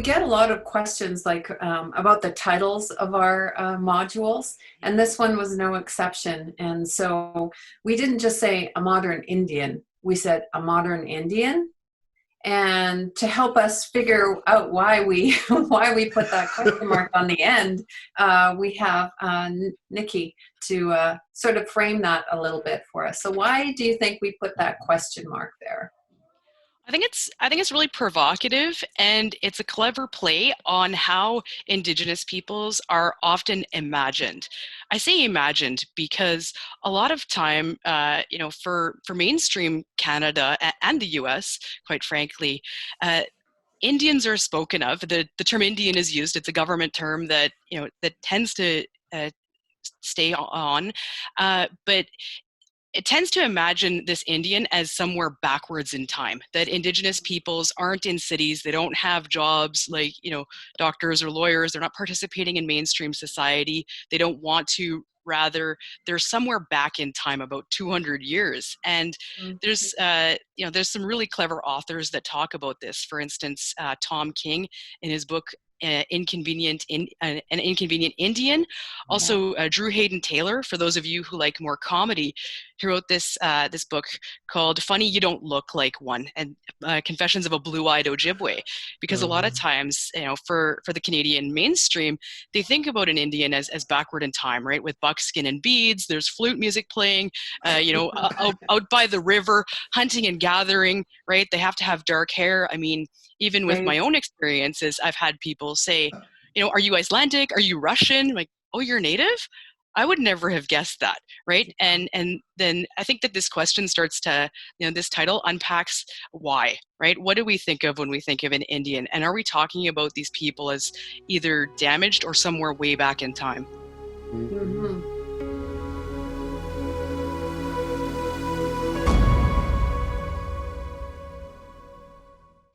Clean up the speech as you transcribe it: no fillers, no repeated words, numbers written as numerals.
get a lot of questions like about the titles of our modules, and this one was no exception. And so we didn't just say a modern Indian, we said a modern Indian. And to help us figure out why we why we put that question mark on the end, we have Nikki to sort of frame that a little bit for us. So why do you think we put that question mark there? I think it's really provocative, and it's a clever play on how Indigenous peoples are often imagined. I say imagined because a lot of time, for mainstream Canada and the U.S., quite frankly, Indians are spoken of. The term Indian is used. It's a government term that that tends to stay on, but it tends to imagine this Indian as somewhere backwards in time, that Indigenous peoples aren't in cities, they don't have jobs like, doctors or lawyers, they're not participating in mainstream society, they don't want to, rather they're somewhere back in time about 200 years. And there's there's some really clever authors that talk about this. For instance, Tom King in his book An Inconvenient Indian. Also, Drew Hayden Taylor, for those of you who like more comedy, he wrote this book called "Funny You Don't Look Like One" and Confessions of a Blue-Eyed Ojibwe. Because a lot of times, for the Canadian mainstream, they think about an Indian as backward in time, right? With buckskin and beads, there's flute music playing, out by the river, hunting and gathering, right? They have to have dark hair. I mean, even with Right. my own experiences, I've had people say, are you Icelandic? Are you Russian? Like, oh, you're native? I would never have guessed that, right? And then I think that this question starts to, this title unpacks why, right? What do we think of when we think of an Indian? And are we talking about these people as either damaged or somewhere way back in time? Mm-hmm.